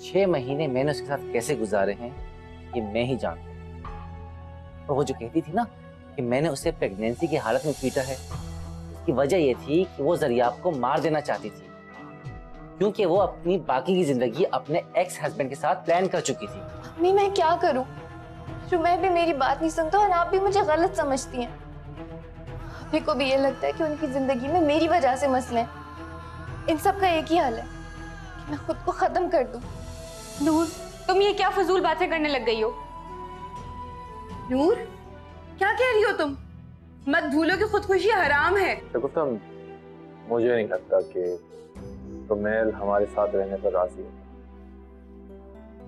6 महीने मैंने उसके साथ कैसे गुजारे हैं ये मैं ही जानता हूँ। और वो जो कहती थी ना कि मैंने उसे प्रेगनेंसी की हालत में पीटा है, इसकी वजह ये थी कि वो ज़रियाब को मार देना चाहती थी, क्योंकि वो अपनी बाकी की जिंदगी अपने एक्स हस्बैंड के साथ प्लान कर चुकी थी। मम्मी मैं क्या करूं? जुमैर भी मेरी बात नहीं सुनता और आप भी मुझे गलत समझती हैं। अभी को भी ये लगता है कि उनकी जिंदगी में मेरी वजह से मसले हैं। इन सब का एक ही हाल है कि मैं खुद को खत्म कर दूं। नूर, तुम ये क्या फजूल बातें करने लग गई हो? नूर, क्या कह रही हो तुम? मत भूलो कि खुदकुशी हराम है। शगुफ्ता, मुझे नहीं लगता कि सुमेल हमारे साथ रहने पर राजी है।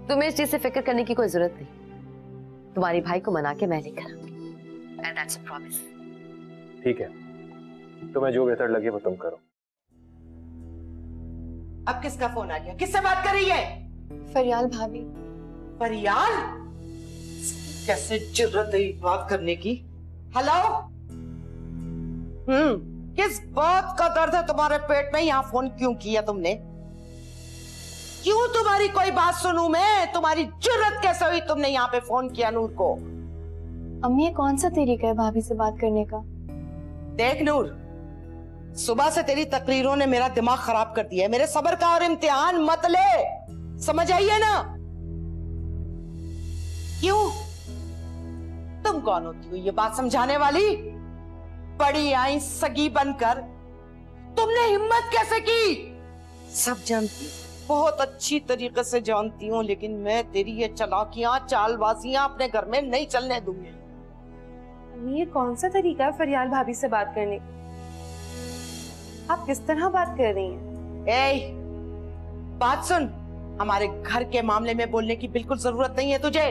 तुम्हें इस चीज से फिक्र करने की कोई जरूरत नहीं। तुम्हारे भाई को मना के मैं लेकर आऊंगी। And that's a promise. ठीक है, तुम्हें जो बेहतर लगे वो तुम करो। अब किसका फोन आ गया? किससे बात कर रही है? फरियाल भाभी। फरियाल? कैसे जुर्रत है बात करने की? हेलो? किस बात का दर्द है तुम्हारे पेट में? यहाँ फोन क्यों किया तुमने? क्यों तुम्हारी कोई बात सुनूं मैं? तुम्हारी जुर्रत कैसे हुई तुमने यहाँ पे फोन किया नूर को? अम्मी ये कौन सा तरीका है भाभी से बात करने का? देख नूर, सुबह से तेरी तकरीरों ने मेरा दिमाग खराब कर दिया है। मेरे सब्र का और इम्तिहान मत ले, समझ आई है ना? क्यों? तुम कौन होती हो ये बात समझाने वाली? बड़ी आई सगी बनकर तुमने हिम्मत कैसे की? सब जानती, बहुत अच्छी तरीके से जानती हूँ, लेकिन मैं तेरी ये चालाकियां चालबाजियां अपने घर में नहीं चलने दूंगी। ये कौन सा तरीका है फरियाल भाभी से बात करने का? आप किस तरह बात कर रही हैं? ए, बात सुन, हमारे घर के मामले में बोलने की बिल्कुल जरूरत नहीं है तुझे।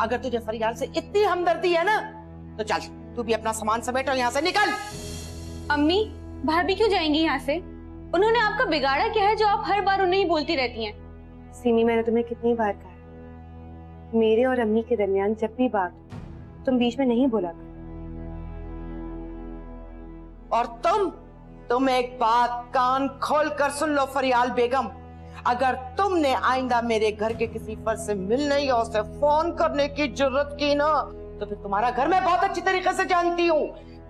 अगर तुझे फरियाल से इतनी हमदर्दी है ना तो चल तू भी अपना सामान समेट और यहाँ से निकल। अम्मी, भाभी क्यों जाएंगी यहाँ से? उन्होंने आपका बिगाड़ा क्या है जो आप हर बार उन्हें ही बोलती रहती हैं? सीमी, मैंने तुम्हें कितनी बार कहा है, मेरे और अम्मी के दरमियान जब भी बात हो तुम बीच में नहीं बोला कर। और तुम एक बात कान खोल कर सुन लो फरियाल बेगम, अगर तुमने आइंदा मेरे घर के किसी फर्द से मिलने या उसे फोन करने की जरूरत की ना तो फिर तुम्हारा घर मैं बहुत अच्छी तरीके से जानती हूँ।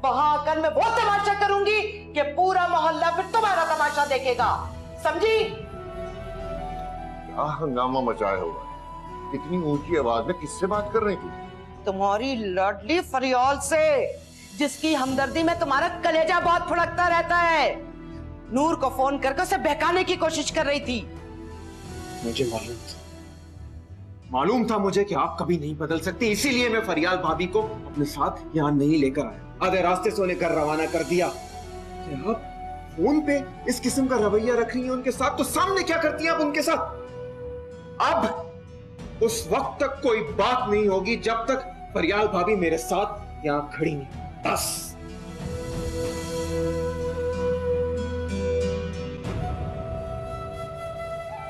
वहां आकर मैं वो तमाशा करूंगी कि पूरा मोहल्ला फिर तुम्हारा तमाशा देखेगा, समझी? क्या हंगामा मचाया हुआ है? इतनी ऊंची आवाज में किससे बात कर रही थी? तुम्हारी लाडली फरियाल से, जिसकी हमदर्दी में तुम्हारा कलेजा बहुत फुड़कता रहता है। नूर को फोन करके उसे बहकाने की कोशिश कर रही थी। मुझे मालूम था मुझे कि आप कभी नहीं बदल सकते, इसीलिए मैं फरियाल भाभी को अपने साथ यहाँ नहीं लेकर आया। आधे रास्ते से उन्हें रवाना कर दिया। आप फोन पे इस किस्म का रवैया रख रही हैं उनके साथ, तो सामने क्या करती हैं आप उनके साथ? अब उस वक्त तक कोई बात नहीं होगी जब तक फरियाल भाभी मेरे साथ यहाँ खड़ी नहीं। बस।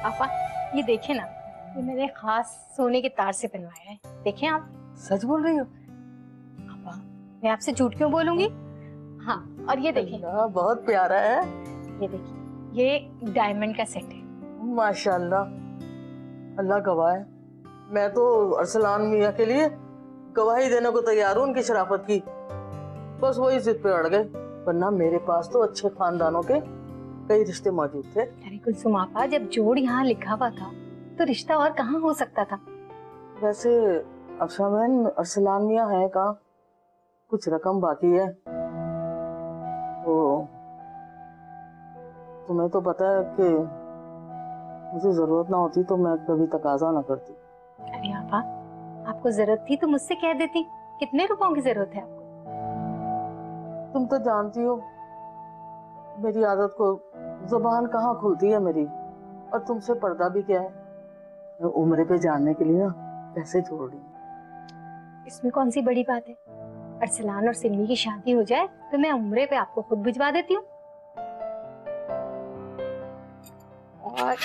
पापा, ये देखें ना, ये मैंने खास सोने के तार से बनवाया है। देखें आप। सच बोल रही हो? पापा, मैं आपसे झूठ क्यों बोलूंगी? हाँ, और ये देखें, बहुत प्यारा है। ये देखिए, ये डायमंड का सेट है। माशाल्लाह, अल्लाह गवाह है, मैं तो अरसलान मियां के लिए गवाही देने को तैयार हूँ उनकी शराफत की। बस वही जिद पे अड़ गए, वरना मेरे पास तो अच्छे खानदानों के कई रिश्ते मौजूद थे। अरे कुलसुम आपा, जब जोड़ यहाँ लिखा हुआ था तो रिश्ता और कहाँ हो सकता था? वैसे अफसा बहन, अरसलान मियां है कहाँ? कुछ रकम बाकी है तो तुम्हें तो पता है कि मुझे जरूरत ना होती तो मैं कभी तकाजा ना करती। अरे आपा, आपको जरूरत थी तो मुझसे कह देती। कितने रुपयों की जरूरत है आपको? तुम तो जानती हो मेरी आदत को, जुबान कहाँ खुलती है मेरी, और तुमसे पर्दा भी क्या है। मैं उम्रे पे जानने के लिए ना पैसे जोड़ रही हूँ। इसमें कौन सी बड़ी बात है? अरसलान और सिमी की शादी हो जाए तो मैं उम्रे पे आपको खुद भिजवा देती हूँ। और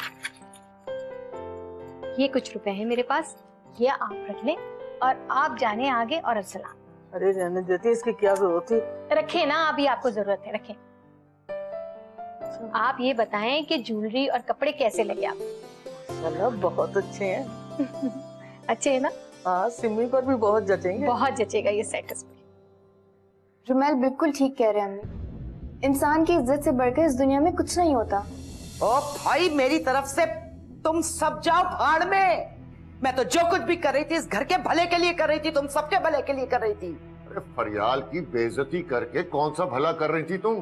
ये कुछ रुपए हैं मेरे पास, ये आप रख लें और आप जाने आगे। और अरसलान, अरे रहने देती, इसकी क्या जरूरत थी? रखें ना, अभी आपको जरूरत है, रखें। आप ये बताएं कि ज्वेलरी और कपड़े कैसे लगे आप? माशाल्लाह बहुत अच्छे हैं। अच्छे है ना? हाँ, सिमी पर भी बहुत जचेंगे। बहुत जचेगा ये सेट इस पे। रुमैल बिल्कुल ठीक कह रहे हैं अम्मी। इंसान की इज्जत से बढ़कर इस दुनिया में कुछ नहीं होता। ओ भाई, मेरी तरफ से तुम सब जाओ भाड़ में। मैं तो जो कुछ भी कर रही थी इस घर के भले के लिए कर रही थी, तुम सबके भले के लिए कर रही थी। अरे फरियाल की बेइज्जती करके कौन सा भला कर रही थी तुम?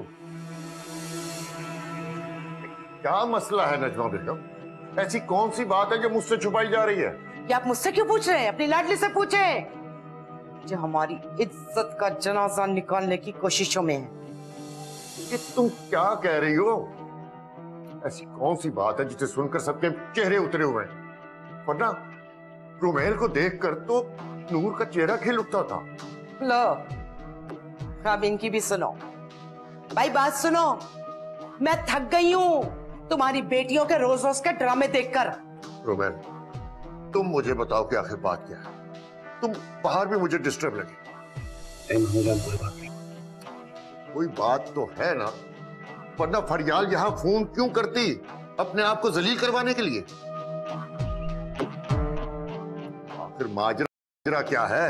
क्या मसला है नजमा बेगम? ऐसी कौन सी बात है जो मुझसे छुपाई जा रही है? ये आप मुझसे क्यों पूछ रहे हैं? अपनी लाडली से पूछें, जो हमारी इज्जत का जनाजा निकालने की कोशिशों में है। कि तुम क्या कह रही हो? ऐसी कौन सी बात है जिसे सुनकर सबके चेहरे उतरे हुए हैं? वरना रुमैल को देखकर तो नूर का चेहरा खिल उठता था। लो, अब इनकी भी सुनो। भाई बात सुनो, मैं थक गई हूँ तुम्हारी बेटियों के रोज रोज के ड्रामे देखकर। रुमैल, तुम मुझे बताओ कि आखिर बात क्या है? तुम बाहर भी मुझे डिस्टर्ब लगे। कोई बात तो है ना, वरना फरियाल यहाँ फोन क्यों करती? अपने आप को जलील करवाने के लिए? आखिर माजरा क्या है?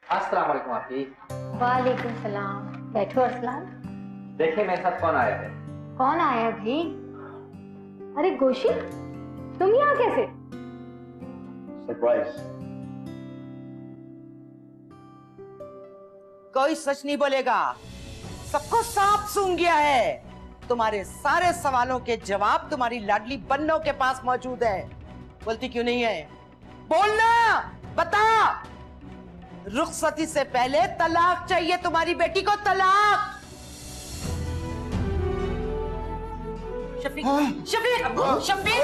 अस्सलाम वालेकुम आपी। वालेकुम सलाम। बैठो अरसलान। देखिए मेरे साथ कौन आया है। कौन आया भाई? अरे गोशी, तुम यहाँ कैसे? सरप्राइज। कोई सच नहीं बोलेगा, सबको साफ सूंघ गया है। तुम्हारे सारे सवालों के जवाब तुम्हारी लाडली बन्नो के पास मौजूद है। बोलती क्यों नहीं है? बोलना, बता। रुखसती से पहले तलाक चाहिए तुम्हारी बेटी को, तलाक। शफीक, शफीक, शफीक,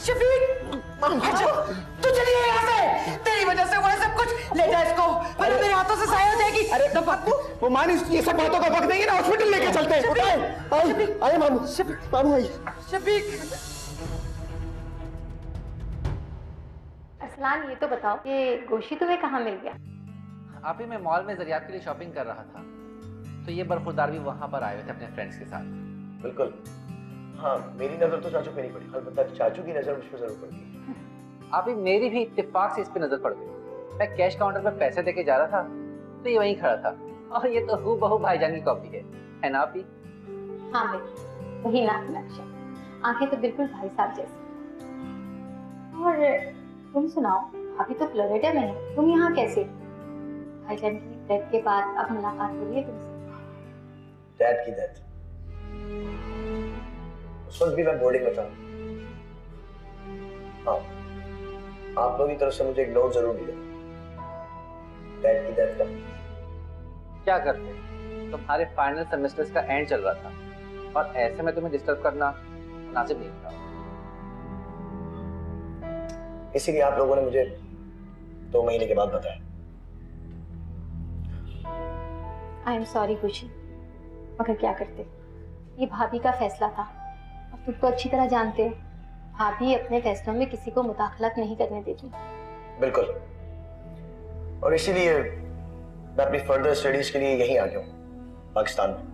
शफीक, तू चलिए यहाँ से। तेरी वजह से हुआ सब कुछ। ले जा इसको, वरना मेरे हाथों से साया हो जाएगी। अरे वो मानी, ये सब बातों का वक्त नहीं है ना, हॉस्पिटल लेके चलते हैं। आइए मामू, मामू आइए। शफीक, अरसलान ये तो बताओ कि गोशी तुम्हें कहाँ मिल गया? आपी मैं मॉल में जरियात के लिए शॉपिंग कर रहा था, तो ये बरखुरदार भी वहां पर आए हुए थे अपने फ्रेंड्स के साथ। बिल्कुल, हाँ मेरी नजर तो चाचू पे नहीं पड़ी, अलबत्ता चाचू की नजर मुझ पर जरूर पड़ती है। आपी मेरी भी इत्तेफाक से इस पे नजर पड़ गई। मैं कैश काउंटर पर पैसे देके जा रहा था तो ये वहीं खड़ा था, और ये तो हूबहू भाईजान की कॉपी है ना आपी? हाँ भाई, वही नाक नक्शा, आंखें तो बिल्कुल भाई साहब जैसी। और तुम सुनाओ, अभी तो फ्लोरिडा में है, तुम यहाँ कैसे? भाईजान की डेथ के बाद अब मुलाकात हो रही है तुमसे? डैड की डेथ, उस वक्त भी मैं बोर्डिंग में था। हाँ, आप लोगों की तरफ से मुझे एक नोट जरूर मिला डैड की डेथ का। क्या करते, तुम्हारे फाइनल सेमेस्टर्स का एंड चल रहा था, और ऐसे में तुम्हें डिस्टर्ब करना मुनासिब नहीं था। इसीलिए आप लोगों ने मुझे 2 महीने के बाद बताया। आई एम सॉरी खुशी, मगर क्या करते, ये भाभी का फैसला था। अब तुम तो अच्छी तरह जानते हो, भाभी अपने फैसलों में किसी को मुदाखलत नहीं करने देती। बिल्कुल, और इसीलिए मैं अपनी फर्दर स्टडीज के लिए यहीं आ गया हूँ, पाकिस्तान में।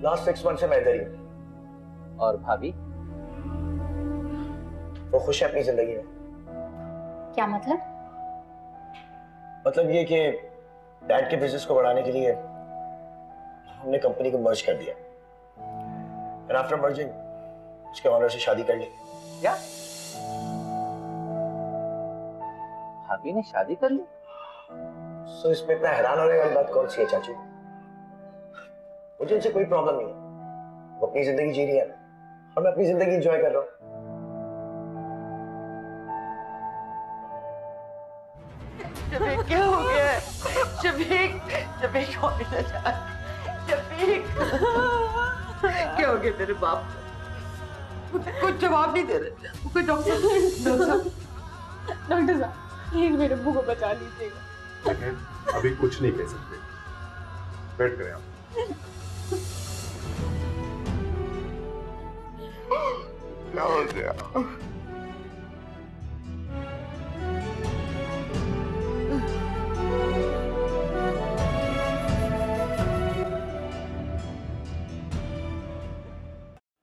लास्ट 6 मंथ से मैं इधर ही हूँ। और भाभी? वो खुश है अपनी जिंदगी में। क्या मतलब? मतलब ये कि डैड के बिजनेस को बढ़ाने के लिए हमने कंपनी को मर्ज कर दिया, एंड आफ्टर मर्जिंग उसके ऑनर से शादी कर ली। क्या भाभी ने शादी कर ली? सो इसमें इतना हैरान होने वाली बात कौन सी है चाचू? मुझे इनसे कोई प्रॉब्लम नहीं है, वो अपनी जिंदगी जी रही है और मैं अपनी जिंदगी एंजॉय कर रहा हूँ। शफीक क्या हो गया? शफीक, शफीक शफीक, क्या हो गया तेरे बाप को? कुछ जवाब नहीं दे रहे। कोई डॉक्टर साहब प्लीज मेरे अब्बू को बचा लीजिएगा। अभी कुछ नहीं कह सकते, बैठ गए आप। क्या हो गया?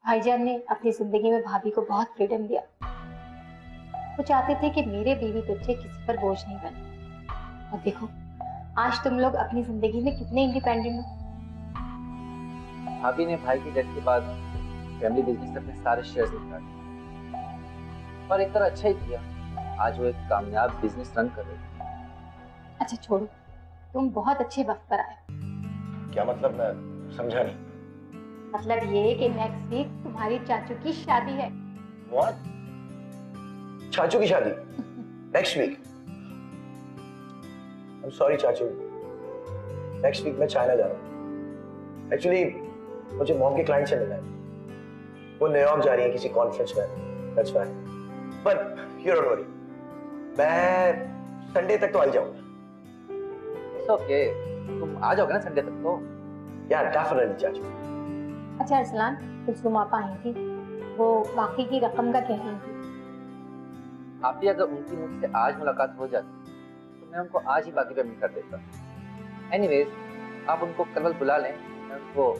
भाईजान ने अपनी जिंदगी में भाभी को बहुत फ्रीडम दिया। वो चाहते थे कि मेरे बीवी बच्चे किसी पर बोझ नहीं बने। और देखो आज तुम लोग अपनी जिंदगी में कितने इंडिपेंडेंट हो। भाभी ने भाई की डेथ के बाद फैमिली बिजनेस अपने सारे शेयर्स निकाल दिए और एक तरह अच्छा ही किया। आज वो एक कामयाब बिजनेस रन कर रही है। अच्छा छोड़ो, तुम बहुत अच्छे वक्त पर आए। क्या मतलब? मैं समझा नहीं। मतलब ये कि नेक्स्ट वीक तुम्हारी चाचू की शादी है। What? चाचू की शादी नेक्स्ट वीक? I'm sorry चाचू, नेक्स्ट वीक मैं चाइना जा रहा हूँ। एक्चुअली मुझे मॉम के क्लाइंट से मिलना है। वो न्यूयॉर्क जा रही है किसी कॉन्फ्रेंस में। That's why. But you don't worry, मैं संडे तक तो आ ही जाऊंगा। It's okay, तुम आ जाओगे ना संडे तक तो? Yeah, definitely चाचू। अच्छा अरसलान, कुलसुम आपा आई थी, वो बाकी की रकम का कह रही थी। आप भी अगर उनकी मुझसे आज मुलाकात हो जाती तो मैं उनको आज ही बाकी पेमेंट कर देता। एनीवेज, आप उनको कल बुला लें, मैं उनको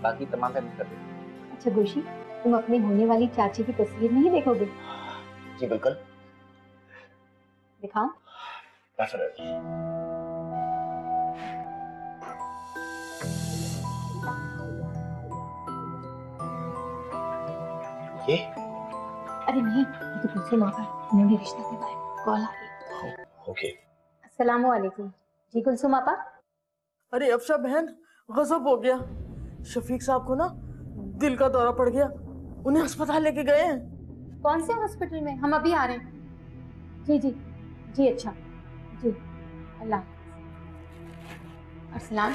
बाकी तमाम पेमेंट कर देता। अच्छा गुशी, तुम अपनी होने वाली चाची की तस्वीर नहीं देखोगे? जी बिल्कुल। दिखाओ। Definitely. ये? अरे नहीं, ये तो कुलसुम आपा, उन्होंने रिश्ता करवाया, कॉल आ गई। ओके। अस्सलामुअलैकुम। जी कुलसुम आपा। अरे अफशा बहन, गजब हो गया। शफीक साहब को ना दिल का दौरा पड़ गया, उन्हें अस्पताल लेके गए हैं। कौन से हॉस्पिटल में? हम अभी आ रहे हैं। जी जी जी। अच्छा जी, अल्लाह। अरसलान,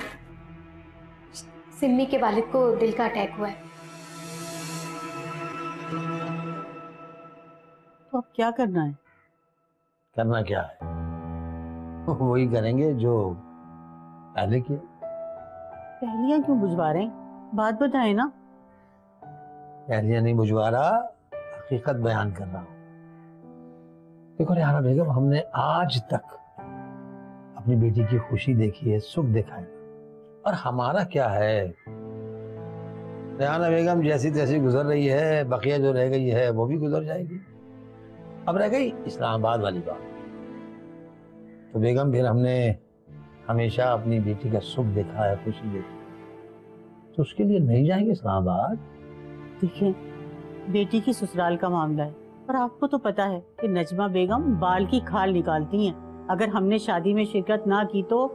सिम्मी के वालिद को दिल का अटैक हुआ है। तो अब क्या करना है? करना क्या है? वही करेंगे जो पहले किया। पहलियां क्यों बुझवा रहे हैं? बात बताए ना। पहलियां नहीं बुझवा रहा, हकीकत बयान कर रहा हूँ। देखो रेहाना बेगम, हमने आज तक अपनी बेटी की खुशी देखी है, सुख देखा है, और हमारा क्या है? रेहाना बेगम जैसी तैसी गुजर रही है, बकिया जो रह गई है वो भी गुजर जाएगी। अब रह गई इस्लामाबाद वाली बात। तो बेगम फिर हमने हमेशा अपनी बेटी का सुख देखा है, खुशी देखी, तो उसके लिए नहीं जाएंगे इस्लामाबाद? देखिए, बेटी की ससुराल का मामला है, पर आपको तो पता है कि नजमा बेगम बाल की खाल निकालती हैं। अगर हमने शादी में शिरकत ना की तो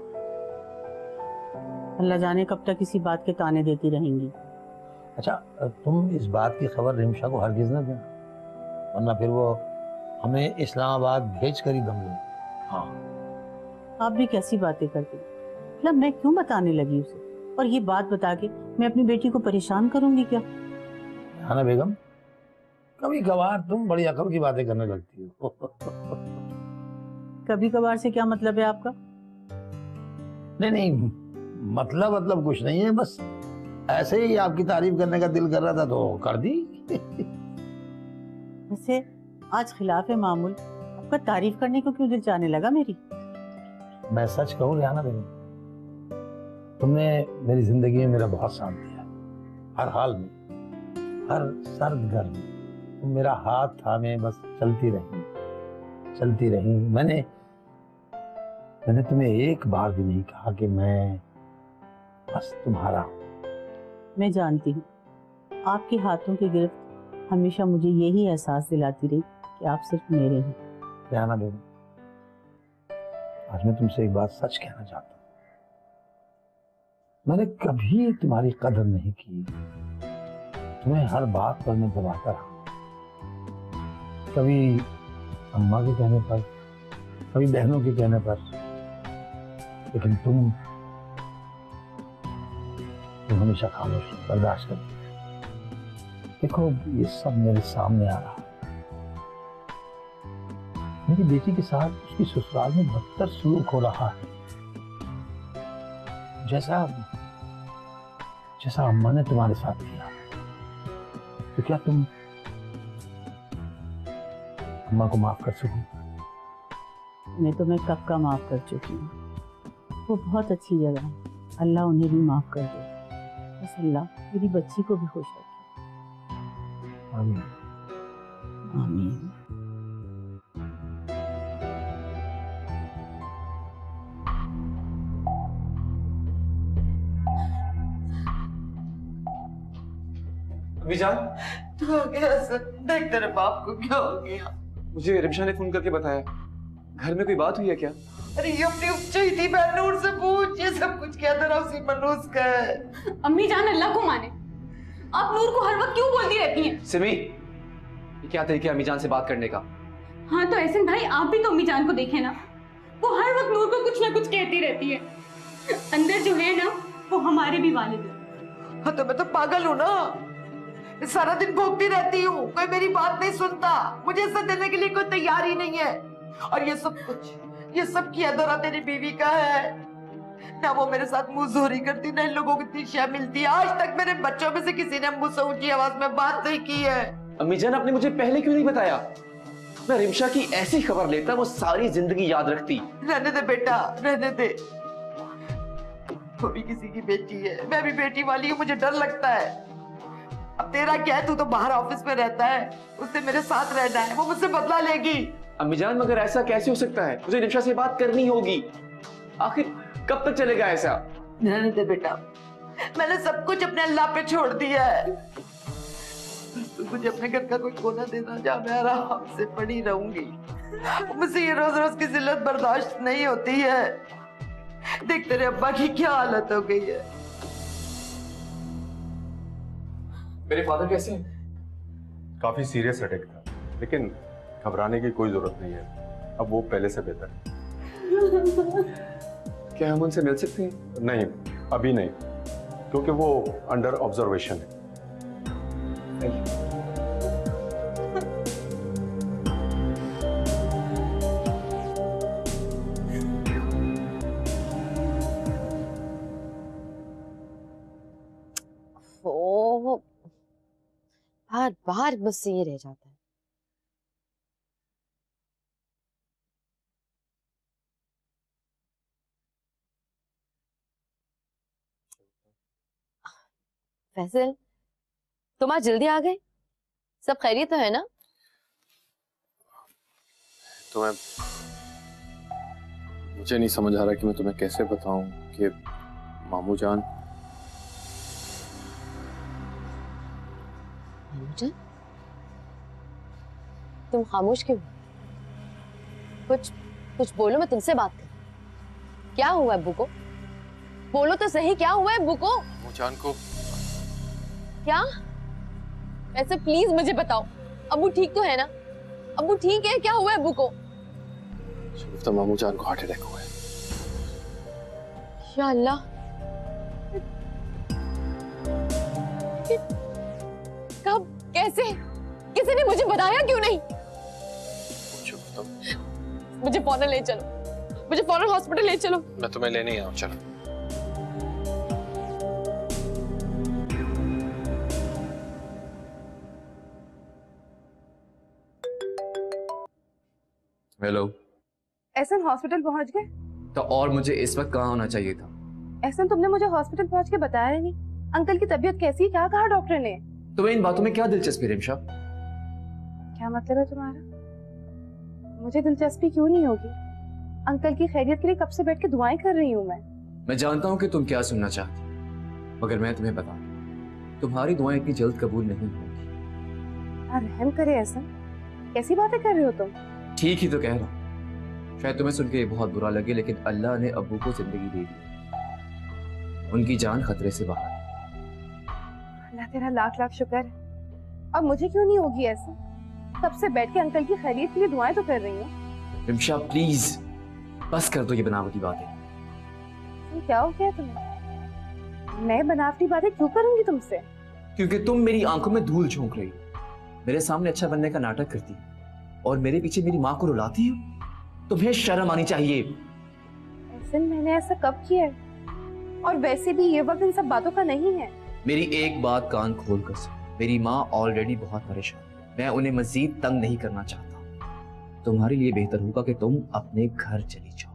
अल्लाह जाने कब तक इसी बात के ताने देती रहेंगी। अच्छा, तुम इस बात की खबर रिमशा को हरगिज न देना, वरना फिर वो हमें इस्लामाबाद भेज कर ही दम ले। हाँ। आप भी कैसी बातें करती हैं? मतलब मैं क्यों बताने लगी उसे? और ये बात बता के मैं अपनी बेटी को परेशान करूंगी क्या? हाँ बेगम, कभी कभार तुम बड़ी अकल की बातें करने लगती हो। कभी कभार से क्या मतलब है आपका? नहीं नहीं, मतलब कुछ नहीं है, बस ऐसे ही आपकी तारीफ करने का दिल कर रहा था तो कर दी। वैसे आज खिलाफ मामूल आपका तारीफ करने को क्यों दिल चाहने लगा मेरी? मैं सच कहूँ रेहाना बेगम, तुमने मेरी जिंदगी में मेरा बहुत साथ दिया, हर हाल में, हर सर्द गर्मी तुम मेरा हाथ थामे बस चलती रही। मैंने तुम्हें एक बार भी नहीं कहा कि मैं बस तुम्हारा हूं। मैं जानती हूँ आपके हाथों की गिरफ्त हमेशा मुझे यही एहसास दिलाती रही कि आप सिर्फ मेरे हैं। रेहाना बेगम, आज मैं तुमसे एक बात सच कहना चाहता हूँ। मैंने कभी तुम्हारी कदर नहीं की, तुम्हें हर बात पर मैं दबाता रहा, कभी अम्मा के कहने पर, कभी बहनों के कहने पर, लेकिन तुम हमेशा खामोश बर्दाश्त करती। देखो ये सब मेरे सामने आ रहा है। मेरी बेटी के साथ उसकी ससुराल में बदतर सलूक हो रहा है, जैसा जैसा अम्मा ने तुम्हारे साथ किया। तो क्या तुम अम्मा को माफ कर सको? तो मैं कब का माफ कर चुकी हूँ। वो बहुत अच्छी जगह है, अल्लाह उन्हें भी माफ कर दे। बस अल्लाह मेरी बच्ची को भी खुश रखे। आमीन। आमीन। जान, क्या हो गया सर? देख तेरे बाप को क्या हो गया? मुझे रिमशा ने फोन करके बताया। घर में कोई बात हुई है क्या? अरे ये अपनी उच्चैती बहन नूर से पूछ, ये सब कुछ क्या तरह उसी मनोज का है। अम्मी जान अल्लाह को माने, आप नूर को हर वक्त क्यों बोलती रहती हैं? सिमी, ये क्या तरीका है अम्मी जान से बात करने का? हाँ तो एहसन भाई, आप भी तो अम्मी जान को देखें ना, वो हर वक्त नूर को कुछ ना कुछ कहती रहती है। अंदर जो है ना वो हमारे भी वालिद है। हाँ तो मैं तो पागल हूँ ना, सारा दिन भोगती रहती हूँ, कोई मेरी बात नहीं सुनता, मुझे इज्जत देने के लिए कोई तैयार ही नहीं है। और ये सब कुछ, ये सब किया धरा तेरी बीवी का है ना। वो मेरे साथ मुंहजोरी करती, ना इन लोगों को इतनी शय मिलती है। आज तक मेरे बच्चों में से किसी ने मुझसे ऊंची आवाज में बात नहीं की है। अम्मी जान, आपने मुझे पहले क्यों नहीं बताया? मैं रिमशा की ऐसी खबर लेता वो सारी जिंदगी याद रखती। रहने दे बेटा, रहने दे। वो भी किसी की बेटी है, मैं भी बेटी वाली हूँ, मुझे डर लगता है। अब तेरा क्या है, तू तो बाहर ऑफिस में रहता है, उससे मेरे साथ रहना है, वो मुझसे बदला लेगी। अम्मी जान, मगर ऐसा कैसे हो सकता है? मुझे रिमशा से बात करनी होगी। आखिर कब तक चलेगा ऐसा? रहने दे बेटा, मैंने सब कुछ अपने अल्लाह पे छोड़ दिया है। तू मुझे अपने घर का कोई कोना देना, जहाँ मैं आराम से पड़ी रहूंगी। मुझसे ये रोज रोज की जिल्लत बर्दाश्त नहीं होती है। देख तेरे अब्बा की क्या हालत हो गई है। मेरे फादर कैसे हैं? काफी सीरियस अटैक था, लेकिन घबराने की कोई जरूरत नहीं है, अब वो पहले से बेहतर है। क्या हम उनसे मिल सकते हैं? नहीं, अभी नहीं, क्योंकि वो अंडर ऑब्जर्वेशन है। बार बार मुझसे ये रह जाता है। फैसल, तुम आज जल्दी आ गए? सब खैरियत तो है ना? तो मुझे नहीं समझ आ रहा कि मैं तुम्हें कैसे बताऊं कि मामू जान। तुम खामोश क्यों? कुछ कुछ बोलो, मैं तुमसे बात कर। क्या हुआ अब्बू को? बोलो तो सही, क्या हुआ अब्बू को? मामू जान को क्या? ऐसे प्लीज मुझे बताओ, अब्बू ठीक तो है ना? अब्बू ठीक है? क्या हुआ अब्बू को? तो मामू जान को हार्ट अटैक हुआ है। या अल्लाह, कब, कैसे, किसी ने मुझे बताया क्यों नहीं? मुझे फौरन ले चलो, मुझे फौरन हॉस्पिटल ले चलो। मैं तुम्हें लेने ही आऊं, चलो। हेलो। एहसन, हॉस्पिटल पहुंच गए? तो और मुझे इस वक्त कहाँ होना चाहिए था? एहसन, तुमने मुझे हॉस्पिटल पहुंच के बताया ही नहीं। अंकल की तबीयत कैसी है? क्या कहा डॉक्टर ने? तुम्हें इन बातों में क्या दिलचस्पी रिमशा? क्या मतलब है तुम्हारा? मुझे दिलचस्पी क्यों नहीं होगी? अंकल की खैरियत के लिए कब से बैठ के दुआएं कर रही हूँ मैं जानता हूँ कि तुम क्या सुनना चाहती, मगर मैं तुम्हें बता दूं, तुम्हारी दुआएं इतनी जल्द कबूल नहीं होंगी। रहम करे एहसन, कैसी बातें कर रहे हो तुम? ठीक ही तो कह रहा हूँ। शायद तुम्हें सुन के बहुत बुरा लगे, लेकिन अल्लाह ने अब्बू को जिंदगी दे दी, उनकी जान खतरे से बाहर। अल्लाह तेरा लाख लाख शुक्र है। अब मुझे क्यों नहीं होगी ऐसा? कब से बैठ के अंकल की खैरियत के लिए दुआएं तो कर रही हूँ। रिमशा प्लीज बस कर दो ये बनावटी बातें। क्या हो गया तुम्हें? मैं बनावटी बातें क्यों करूंगी तुमसे? क्योंकि तुम मेरी आंखों में धूल झोंक रही हो, मेरे सामने अच्छा बनने का नाटक करती हो और मेरे पीछे मेरी माँ को रुलाती हो। तुम्हें शर्म आनी चाहिए। एहसन, मैंने ऐसा कब किया है? और वैसे भी ये वक्त इन सब बातों का नहीं है। मेरी एक बात कान खोल कर सुन, मेरी माँ ऑलरेडी बहुत परेशान है, मैं उन्हें मजीद तंग नहीं करना चाहता। तुम्हारे लिए बेहतर होगा कि तुम अपने घर चली जाओ।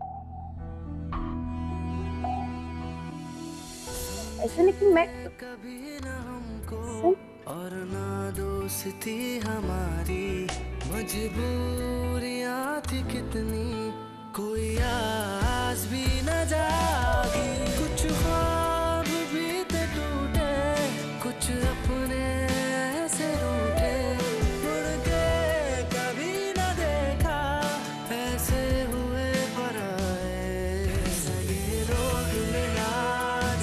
ऐसा लेकिन मैं और ना दोस्ती हमारी, मजबूरियां थी कितनी, कोई आस भी न जागी, कुछ ख्वाब भी थे टूटे, कुछ अपने ऐसे रूठे, मुड़ के कभी न देखा, ऐसे हुए पराए, सगे रोग मिला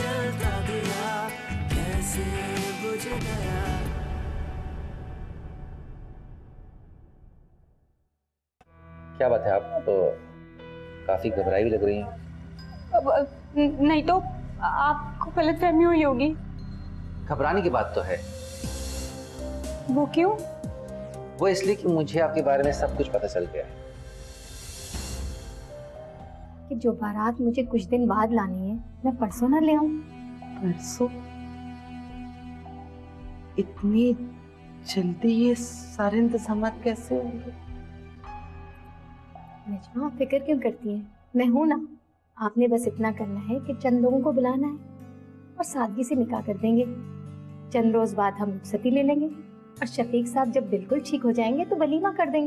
जलता दिया, कैसे बुझ गया। क्या बात है, आप तो काफी घबराई हुई लग रही हैं। नहीं तो आपको गलतफहमी हुई होगी। घबराने की बात तो है। वो क्यों? वो इसलिए कि मुझे आपके बारे में सब कुछ पता चल गया है। कि जो बारात मुझे कुछ दिन बाद लानी है, मैं परसों ना ले आऊं? परसों? इतनी जल्दी ये सारे इंतजाम कैसे होंगे? नजमा, आप फिक्र क्यों करती हैं? मैं हूं ना। आपने बस इतना करना है कि चंद लोगों को बुलाना है और सादगी से निकाह कर देंगे। चंद रोज बाद हम रुखसती ले लेंगे और शफीक साहब जब बिल्कुल ठीक हो जाएंगे तो वलीमा कर देंगे।